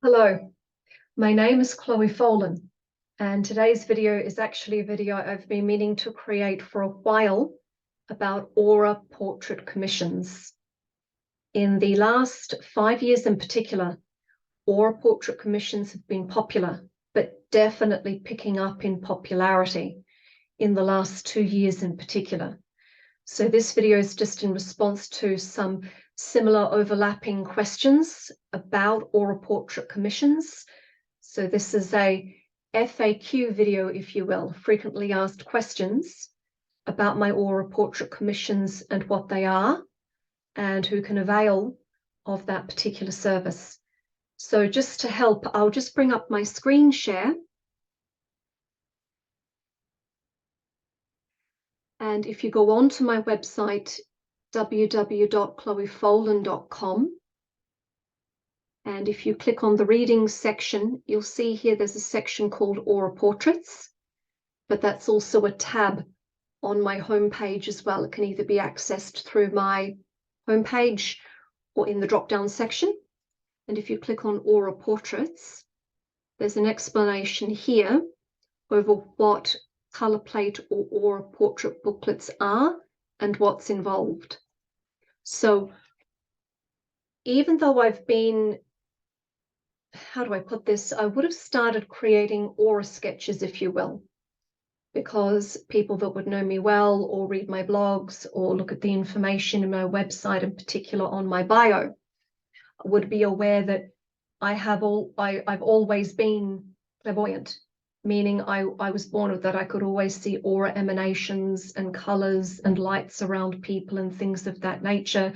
Hello, my name is Chloe Folan, and today's video is actually a video I've been meaning to create for a while about aura portrait commissions. In the last 5 years in particular, aura portrait commissions have been popular, but definitely picking up in popularity in the last 2 years in particular. So this video is just in response to some similar overlapping questions about aura portrait commissions. So this is a FAQ video, if you will, frequently asked questions about my aura portrait commissions and what they are and who can avail of that particular service. So just to help, I'll just bring up my screen share. And if you go on to my website, www.chloefolan.com, and if you click on the readings section, you'll see here there's a section called Aura Portraits, but that's also a tab on my homepage as well. It can either be accessed through my homepage or in the drop-down section. And if you click on Aura Portraits, there's an explanation here over what color plate or aura portrait booklets are and what's involved. So even though I've been, how do I put this? I would have started creating aura sketches, if you will, because people that would know me well or read my blogs or look at the information in my website, in particular on my bio, would be aware that I've always been clairvoyant, meaning I was born with that. I could always see aura emanations and colors and lights around people and things of that nature.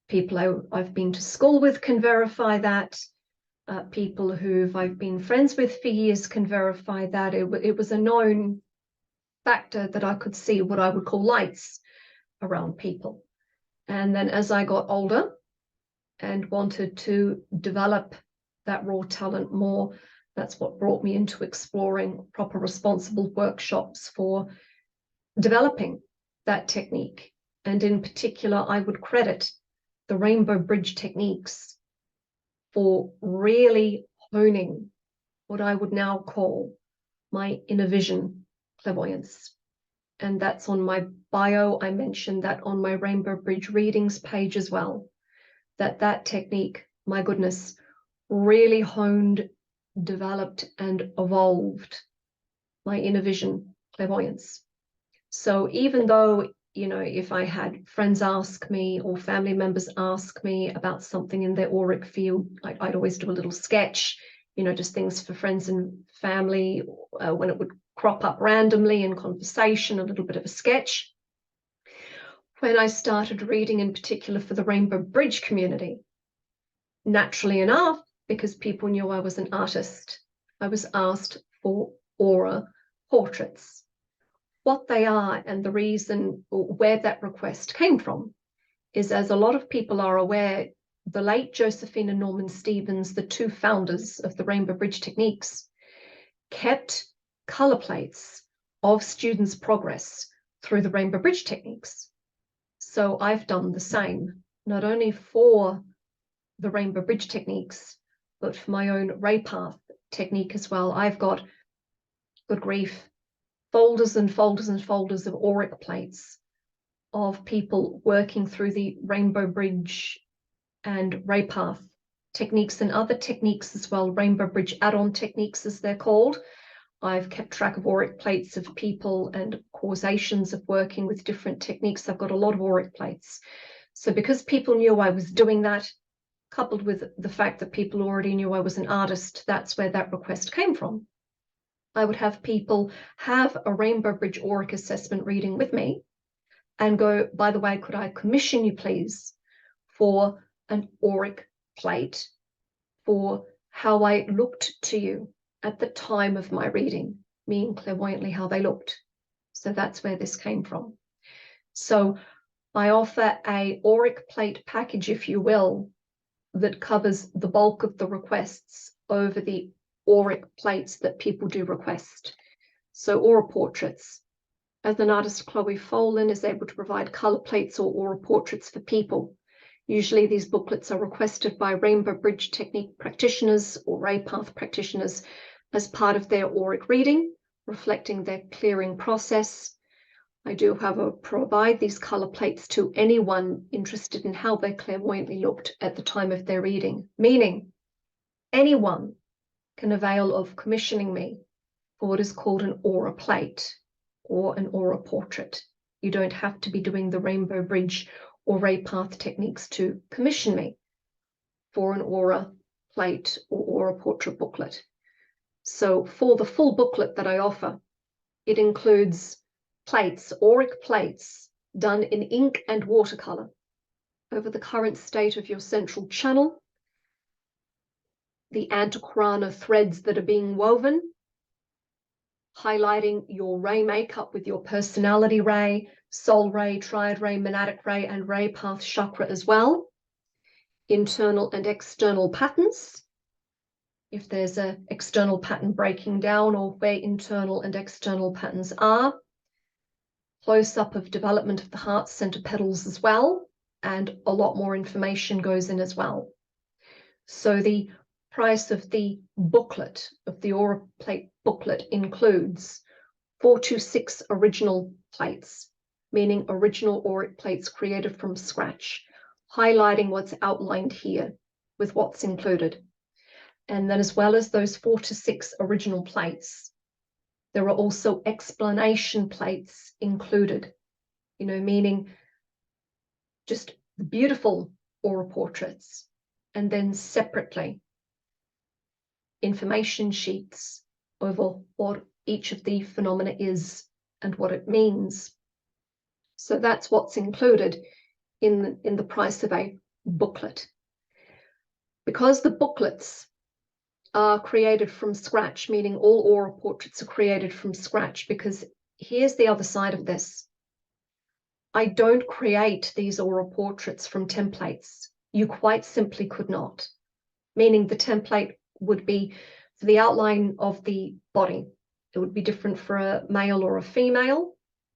People I've been to school with can verify that. People who I've been friends with for years can verify that. It was a known factor that I could see what I would call lights around people. And then as I got older and wanted to develop that raw talent more, that's what brought me into exploring proper responsible workshops for developing that technique. And in particular, I would credit the rainbow bridge techniques for really honing what I would now call my inner vision clairvoyance. And that's on my bio. I mentioned that on my Rainbow Bridge readings page as well, that technique, my goodness, really honed, developed, and evolved my inner vision clairvoyance. So even though, if I had friends ask me or family members ask me about something in their auric field, I'd always do a little sketch, just things for friends and family when it would crop up randomly in conversation, a little bit of a sketch. When I started reading in particular for the Rainbow Bridge community, naturally enough, because people knew I was an artist, I was asked for aura portraits. What they are and the reason where that request came from is, as a lot of people are aware, the late Josephine and Norman Stevens, the two founders of the Rainbow Bridge techniques, kept color plates of students' progress through the Rainbow Bridge techniques. So I've done the same, not only for the Rainbow Bridge techniques, but for my own Ray Path technique as well. I've got, good grief, folders and folders and folders of auric plates of people working through the Rainbow Bridge and Ray Path techniques and other techniques as well, Rainbow Bridge add-on techniques as they're called. I've kept track of auric plates of people and causations of working with different techniques. I've got a lot of auric plates. So because people knew I was doing that, coupled with the fact that people already knew I was an artist, that's where that request came from. I would have people have a Rainbow Bridge auric assessment reading with me and go, by the way, could I commission you please for an auric plate for how I looked to you at the time of my reading, meaning clairvoyantly how they looked. So that's where this came from. So I offer a auric plate package, if you will, that covers the bulk of the requests over the auric plates that people do request. So aura portraits. As an artist, Chloe Folan is able to provide color plates or aura portraits for people Usually these booklets are requested by Rainbow Bridge technique practitioners or ray path practitioners as part of their auric reading, reflecting their clearing process. I do, however, provide these color plates to anyone interested in how they clairvoyantly looked at the time of their reading, meaning anyone can avail of commissioning me for what is called an aura plate or an aura portrait. You don't have to be doing the Rainbow Bridge or ray path techniques to commission me for an aura plate or aura portrait booklet. So for the full booklet that I offer, it includes plates, auric plates, done in ink and watercolor over the current state of your central channel, the antiqurana threads that are being woven, highlighting your ray makeup with your personality ray, soul ray, triad ray, monadic ray, and ray path chakra as well, internal and external patterns, if there's an external pattern breaking down or where internal and external patterns are, close-up of development of the heart center petals as well, and a lot more information goes in as well. So the price of the booklet, of the aura plate booklet, includes 4 to 6 original plates, meaning original auric plates created from scratch, highlighting what's outlined here with what's included. And then as well as those 4 to 6 original plates, there are also explanation plates included, meaning just beautiful aura portraits, and then separately information sheets over what each of the phenomena is and what it means. So that's what's included in the price of a booklet. Because the booklets are created from scratch, meaning all aura portraits are created from scratch, because here's the other side of this. I don't create these aura portraits from templates. You quite simply could not, meaning the template would be for the outline of the body. It would be different for a male or a female,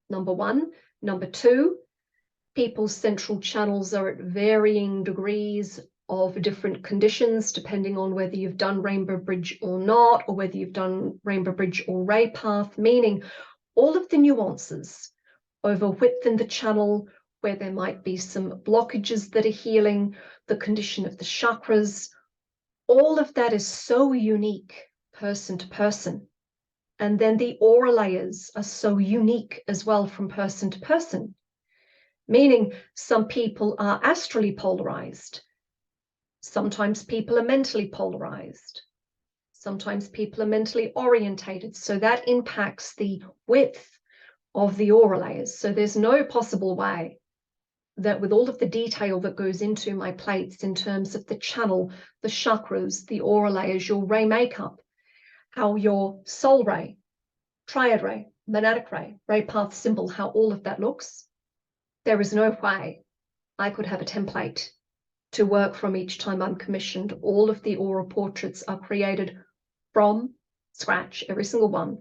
number one. Number two, people's central channels are at varying degrees of different conditions, depending on whether you've done Rainbow Bridge or not, or whether you've done Rainbow Bridge or Ray Path, meaning all of the nuances over width in the channel, where there might be some blockages that are healing, the condition of the chakras, all of that is so unique person to person. And then the aura layers are so unique as well from person to person, meaning some people are astrally polarized. Sometimes people are mentally polarized. Sometimes people are mentally orientated. So that impacts the width of the aura layers. So there's no possible way that with all of the detail that goes into my plates in terms of the channel, the chakras, the aura layers, your ray makeup, how your soul ray, triad ray, monadic ray, ray path symbol, how all of that looks, there is no way I could have a template to work from each time I'm commissioned. All of the aura portraits are created from scratch, every single one,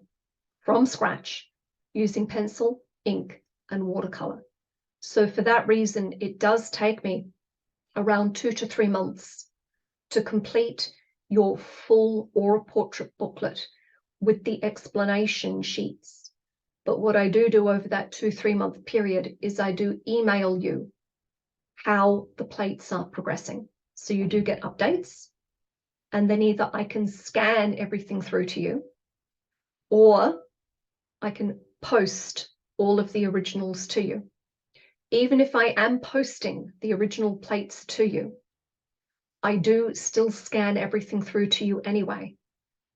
from scratch, using pencil, ink, and watercolor. So for that reason, it does take me around 2 to 3 months to complete your full aura portrait booklet with the explanation sheets. But what I do over that 2-3 month period is I do email you how the plates are progressing. So you do get updates, and then either I can scan everything through to you, or I can post all of the originals to you. Even if I am posting the original plates to you, I do still scan everything through to you anyway,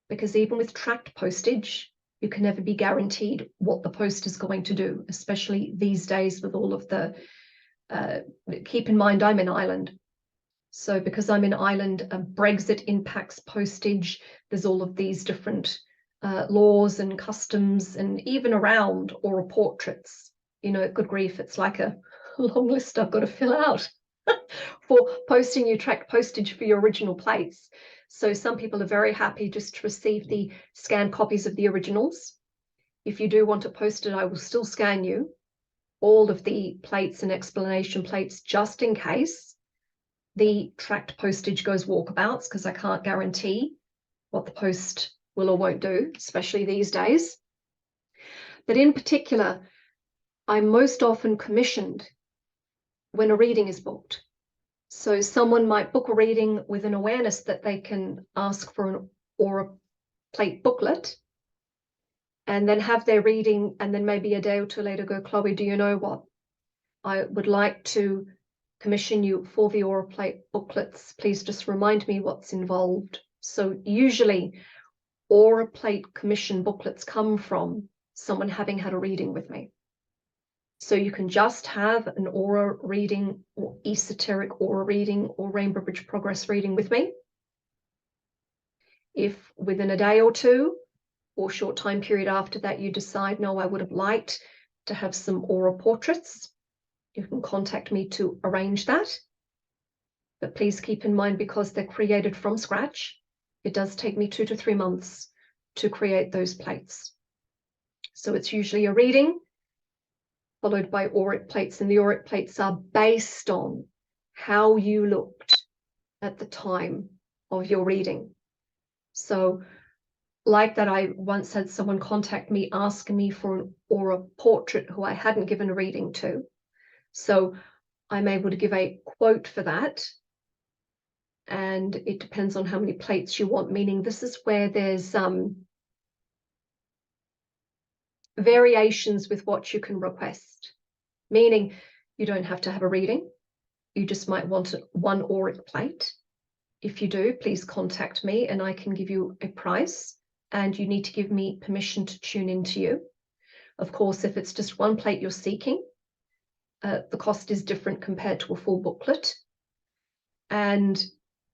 because even with tracked postage, you can never be guaranteed what the post is going to do, especially these days with all of the, keep in mind, I'm in Ireland. So because I'm in Ireland, Brexit impacts postage. There's all of these different laws and customs, and even around aura portraits. Good grief, it's like a long list I've got to fill out for posting you tracked postage for your original plates. So some people are very happy just to receive the scanned copies of the originals. If you do want to post it, I will still scan you all of the plates and explanation plates just in case. the tracked postage goes walkabouts, because I can't guarantee what the post will or won't do, especially these days. But in particular, I'm most often commissioned when a reading is booked. So someone might book a reading with an awareness that they can ask for an aura plate booklet, and then have their reading, and then maybe a day or two later go, Chloe, do you know what? I would like to commission you for the aura plate booklets. Please just remind me what's involved. So usually aura plate commission booklets come from someone having had a reading with me. So you can just have an aura reading, or esoteric aura reading, or Rainbow Bridge Progress reading with me. If within a day or two or short time period after that you decide, no, I would have liked to have some aura portraits, you can contact me to arrange that. But please keep in mind, because they're created from scratch, it does take me 2 to 3 months to create those plates. So it's usually a reading followed by auric plates, and the auric plates are based on how you looked at the time of your reading. So like that, I once had someone contact me asking me for an aura portrait who I hadn't given a reading to. So I'm able to give a quote for that. And it depends on how many plates you want, meaning this is where there's variations with what you can request, meaning you don't have to have a reading. You just might want one auric plate. If you do, please contact me and I can give you a price, and you need to give me permission to tune into you. Of course, if it's just one plate you're seeking, the cost is different compared to a full booklet. And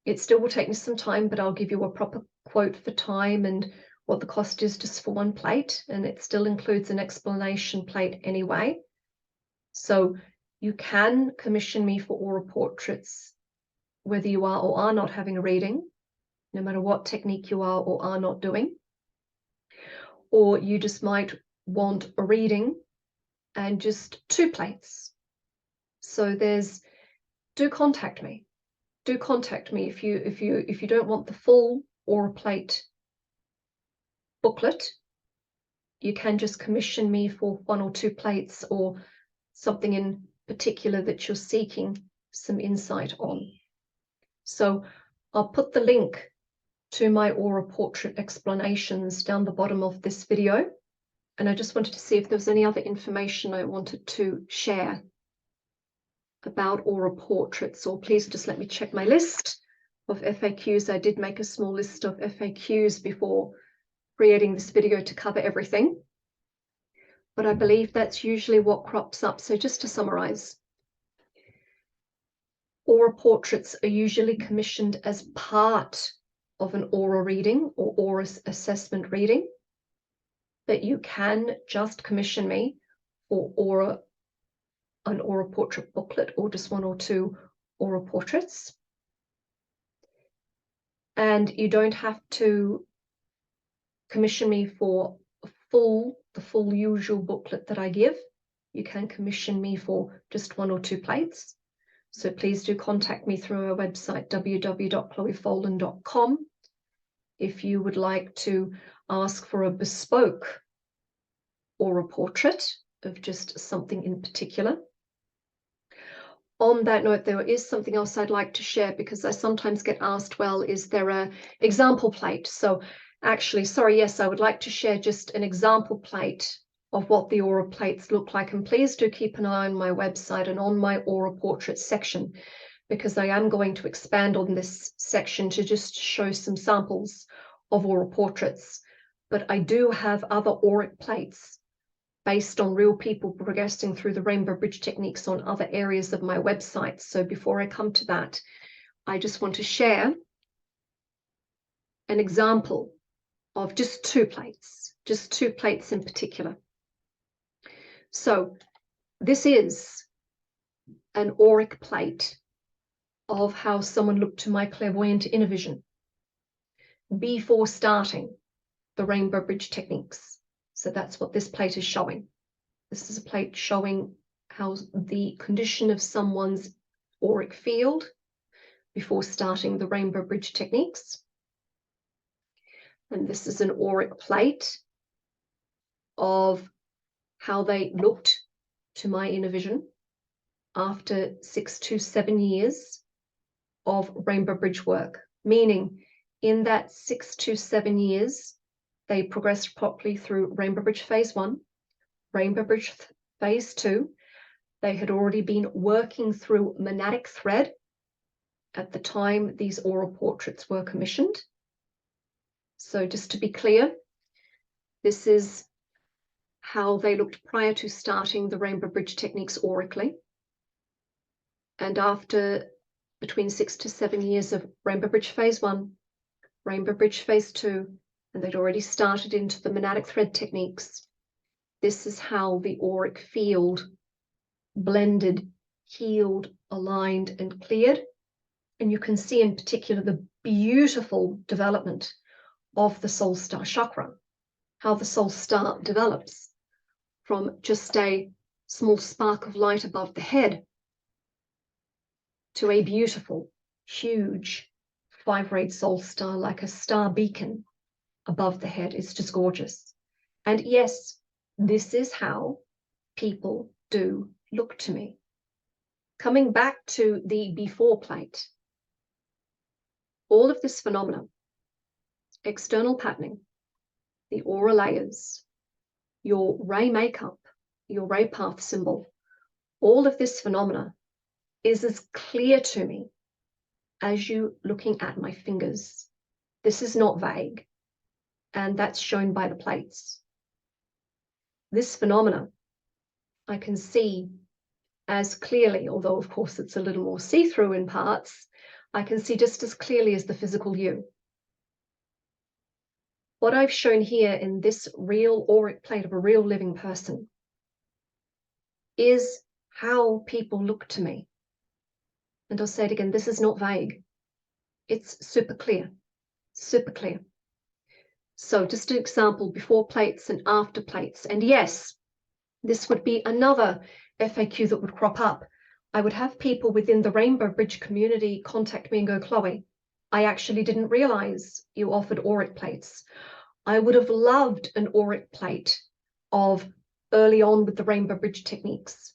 it still will take me some time, but I'll give you a proper quote for time and what the cost is just for one plate. And it still includes an explanation plate anyway. So you can commission me for aura portraits, whether you are or are not having a reading, no matter what technique you are or are not doing. Or you just might want a reading and just 2 plates. So do contact me. Do contact me if you don't want the full aura plate booklet. You can just commission me for 1 or 2 plates, or something in particular that you're seeking some insight on. So I'll put the link to my aura portrait explanations down the bottom of this video. And I just wanted to see if there was any other information I wanted to share about aura portraits, or please just let me check my list of FAQs. I did make a small list of FAQs before creating this video to cover everything, but I believe that's usually what crops up. So just to summarize, aura portraits are usually commissioned as part of an aura reading or aura assessment reading, but you can just commission me for an aura portrait booklet, or just 1 or 2 aura portraits. And you don't have to commission me for the full usual booklet that I give. You can commission me for just 1 or 2 plates. So please do contact me through our website, www.chloefolden.com, if you would like to ask for a bespoke aura portrait of just something in particular. On that note, there is something else I'd like to share, because I sometimes get asked, well, is there an example plate? So actually, sorry, yes, I would like to share just an example plate of what the aura plates look like. And please do keep an eye on my website and on my aura portrait section, because I am going to expand on this section to just show some samples of aura portraits. But I do have other auric plates based on real people progressing through the Rainbow Bridge techniques on other areas of my website. So before I come to that, I just want to share an example of just 2 plates in particular. So this is an auric plate of how someone looked to my clairvoyant inner vision before starting the Rainbow Bridge techniques. So that's what this plate is showing. This is a plate showing how the condition of someone's auric field before starting the Rainbow Bridge techniques. And this is an auric plate of how they looked to my inner vision after 6 to 7 years of Rainbow Bridge work, meaning in that 6 to 7 years, they progressed properly through Rainbow Bridge Phase 1, Rainbow Bridge Phase 2. They had already been working through monadic thread at the time these oral portraits were commissioned. So just to be clear, this is how they looked prior to starting the Rainbow Bridge techniques aurically. And after between 6 to 7 years of Rainbow Bridge Phase 1, Rainbow Bridge Phase 2, and they'd already started into the monadic thread techniques, this is how the auric field blended, healed, aligned, and cleared. And you can see in particular the beautiful development of the soul star chakra, how the soul star develops from just a small spark of light above the head to a beautiful, huge 5-rayed soul star, like a star beacon above the head. It's just gorgeous. And yes, this is how people do look to me. Coming back to the before plate, all of this phenomena, external patterning, the aura layers, your ray makeup, your ray path symbol, all of this phenomena is as clear to me as you looking at my fingers. This is not vague, and that's shown by the plates. This phenomena I can see as clearly, although of course it's a little more see-through in parts, I can see just as clearly as the physical you. What I've shown here in this real auric plate of a real living person is how people look to me. And I'll say it again, this is not vague. It's super clear, super clear. So just an example, before plates and after plates. And yes, this would be another FAQ that would crop up. I would have people within the Rainbow Bridge community contact me and go, Chloe, I actually didn't realize you offered auric plates. I would have loved an auric plate of early on with the Rainbow Bridge techniques.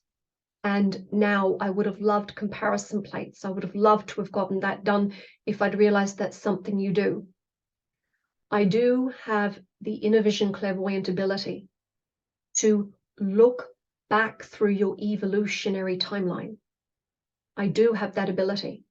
And now I would have loved comparison plates. I would have loved to have gotten that done if I'd realized that's something you do. I do have the inner vision clairvoyant ability to look back through your evolutionary timeline. I do have that ability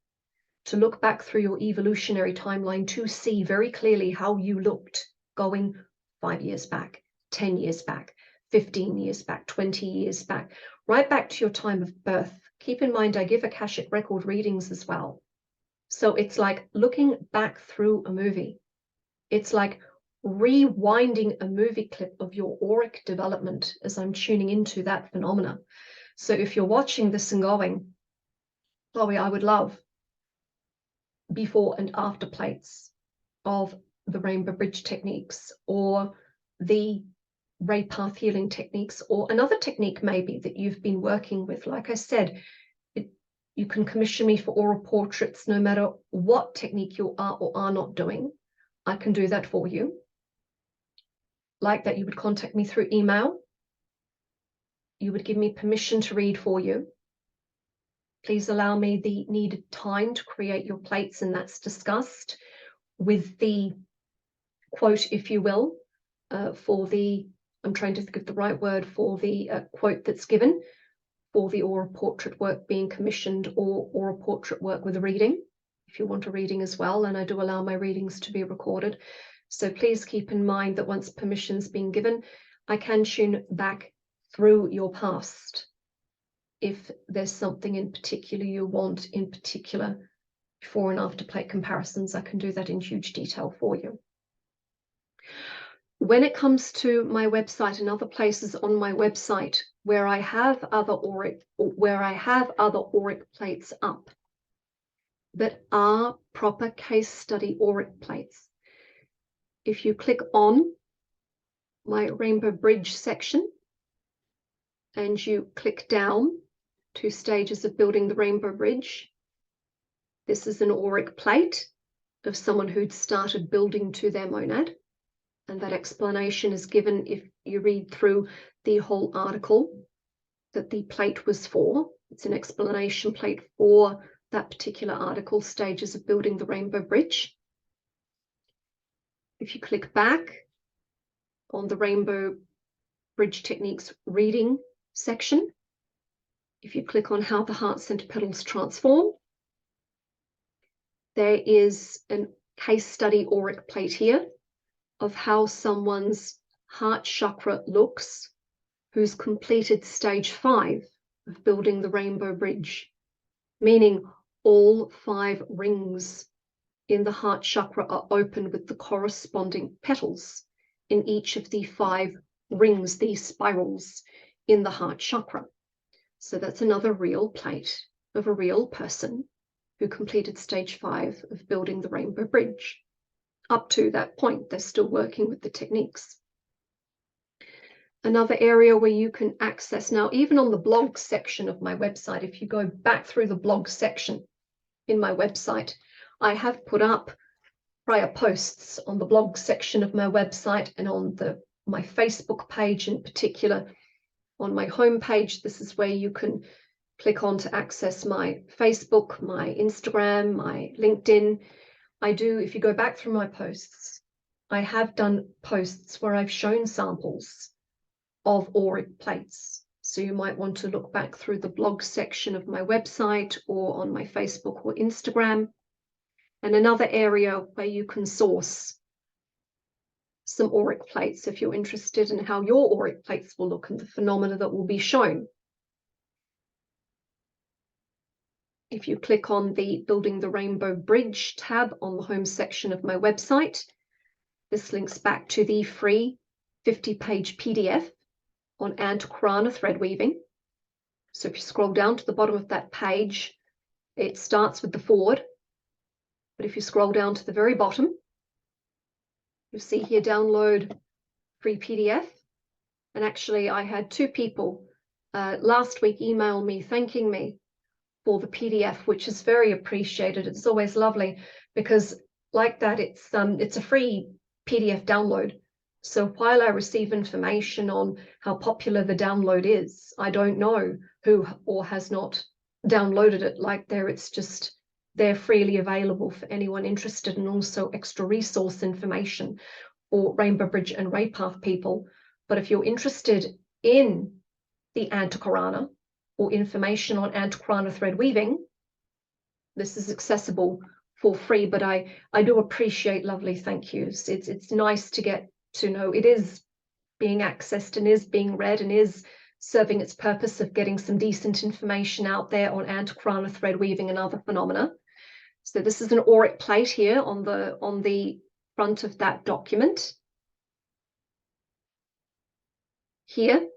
to look back through your evolutionary timeline to see very clearly how you looked going 5 years back, 10 years back, 15 years back, 20 years back, right back to your time of birth. Keep in mind, I give Akashic record readings as well. So it's like looking back through a movie. It's like rewinding a movie clip of your auric development as I'm tuning into that phenomena. So if you're watching this and going, Chloe, I would love before and after plates of the Rainbow Bridge techniques or the ray path healing techniques, or another technique maybe that you've been working with. Like I said, you can commission me for oral portraits no matter what technique you are or are not doing. I can do that for you. Like that, you would contact me through email. You would give me permission to read for you. Please allow me the needed time to create your plates, and that's discussed with the quote, if you will, for the, I'm trying to think of the right word for the quote that's given for the oral portrait work being commissioned, or oral portrait work with a reading, if you want a reading as well. And I do allow my readings to be recorded. So please keep in mind that once permission's been given, I can tune back through your past. If there's something in particular you want, in particular before and after plate comparisons, I can do that in huge detail for you. When it comes to my website and other places on my website where I have other auric plates up that are proper case study auric plates, if you click on my Rainbow Bridge section and you click down to stages of building the Rainbow Bridge, This is an auric plate of someone who'd started building to their monad. And that explanation is given if you read through the whole article that the plate was for. It's an explanation plate for that particular article, Stages of Building the Rainbow Bridge. If you click back on the Rainbow Bridge Techniques reading section, if you click on How the Heart Center Petals Transform, there is a case study auric plate here of how someone's heart chakra looks who's completed stage 5 of building the rainbow bridge, meaning all 5 rings in the heart chakra are open with the corresponding petals in each of the 5 rings, these spirals in the heart chakra. So that's another real plate of a real person who completed stage 5 of building the rainbow bridge. Up to that point, they're still working with the techniques. Another area where you can access now, even on the blog section of my website, if you go back through the blog section in my website, I have put up prior posts on the blog section of my website and on my Facebook page in particular. On my homepage, this is where you can click on to access my Facebook, my Instagram, my LinkedIn. If you go back through my posts, I have done posts where I've shown samples of auric plates. So you might want to look back through the blog section of my website or on my Facebook or Instagram. And another area where you can source some auric plates if you're interested in how your auric plates will look and the phenomena that will be shown. If you click on the Building the Rainbow Bridge tab on the home section of my website, this links back to the free 50-page PDF on Antakarana thread weaving. So if you scroll down to the bottom of that page, it starts with the forward. But if you scroll down to the very bottom, you'll see here download free PDF. And actually, I had 2 people last week email me thanking me for the PDF, which is very appreciated. It's always lovely because like that, it's a free PDF download. So while I receive information on how popular the download is, I don't know who or has not downloaded it. Like there, it's just they're freely available for anyone interested, and also extra resource information for Rainbow Bridge and Raypath people. But if you're interested in the Antakarana or information on Antakarana thread weaving, this is accessible for free. But I do appreciate lovely thank yous. It's nice to get to know it is being accessed and is being read and is serving its purpose of getting some decent information out there on Antakarana thread weaving and other phenomena. So this is an auric plate here on the front of that document. Here,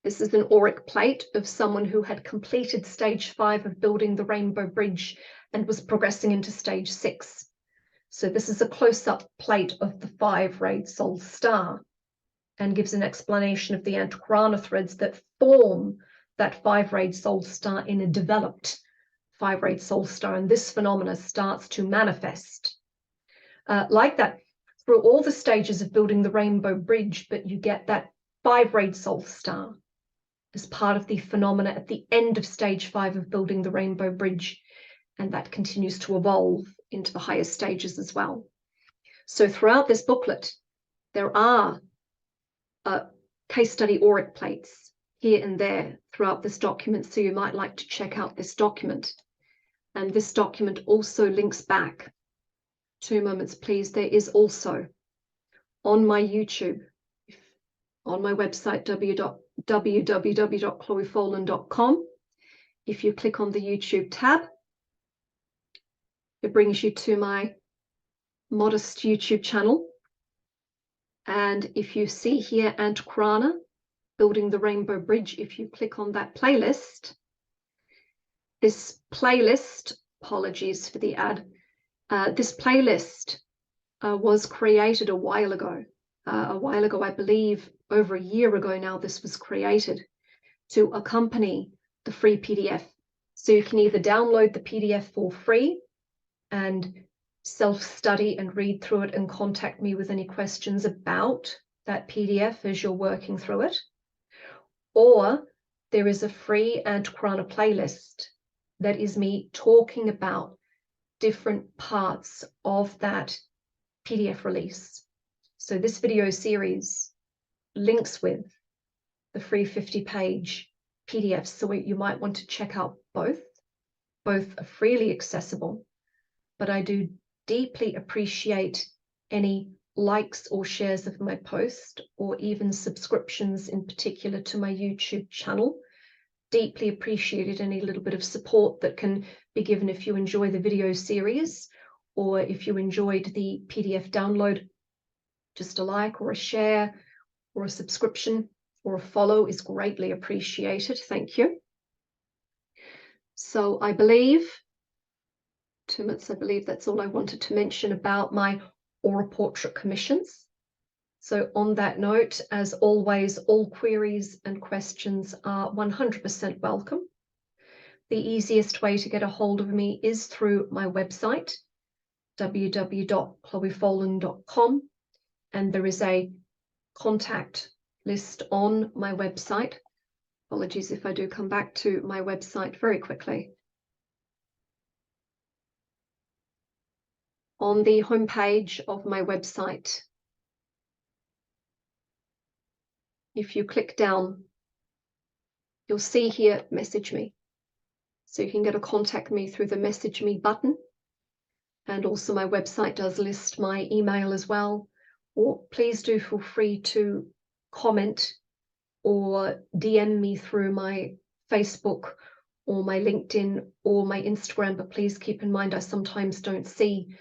this is an auric plate of someone who had completed stage 5 of building the rainbow bridge and was progressing into stage 6. So this is a close-up plate of the 5-rayed soul star and gives an explanation of the Antakarana threads that form that 5-rayed soul star in a developed 5-rayed soul star. And this phenomena starts to manifest like that through all the stages of building the rainbow bridge, but you get that 5-rayed soul star as part of the phenomena at the end of stage 5 of building the rainbow bridge. And that continues to evolve into the higher stages as well. So throughout this booklet, there are case study auric plates here and there throughout this document. So you might like to check out this document. And this document also links back. 2 moments, please. There is also on my YouTube, on my website, www.chloefolan.com. If you click on the YouTube tab, it brings you to my modest YouTube channel. And if you see here Antakarana, Building the Rainbow Bridge, if you click on that playlist, this playlist, apologies for the ad, this playlist was created a while ago, I believe over a year ago now, this was created to accompany the free PDF. So you can either download the PDF for free and self-study and read through it and contact me with any questions about that PDF as you're working through it. Or there is a free Antikrana playlist that is me talking about different parts of that PDF release. So this video series links with the free 50-page PDFs, so you might want to check out both. Both are freely accessible, but I do deeply appreciate any likes or shares of my post, or even subscriptions in particular to my YouTube channel. Deeply appreciated any little bit of support that can be given if you enjoy the video series, or if you enjoyed the PDF download. Just a like or a share or a subscription or a follow is greatly appreciated. Thank you. So I believe 2 minutes, I believe that's all I wanted to mention about my aura portrait commissions. So on that note, as always, all queries and questions are 100% welcome. The easiest way to get a hold of me is through my website, www.chloefolan.com, and there is a contact list on my website. Apologies if I do come back to my website very quickly. On the homepage of my website, if you click down, you'll see here, message me. So you can get to contact me through the message me button. And also my website does list my email as well. Or please do feel free to comment or DM me through my Facebook or my LinkedIn or my Instagram. But please keep in mind, I sometimes don't see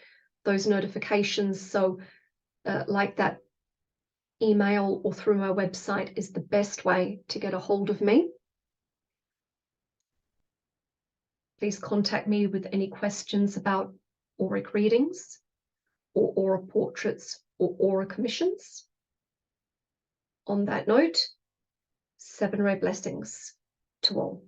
those notifications. So like that, email or through my website is the best way to get a hold of me. Please contact me with any questions about auric readings or aura portraits or aura commissions. On that note, 7 ray blessings to all.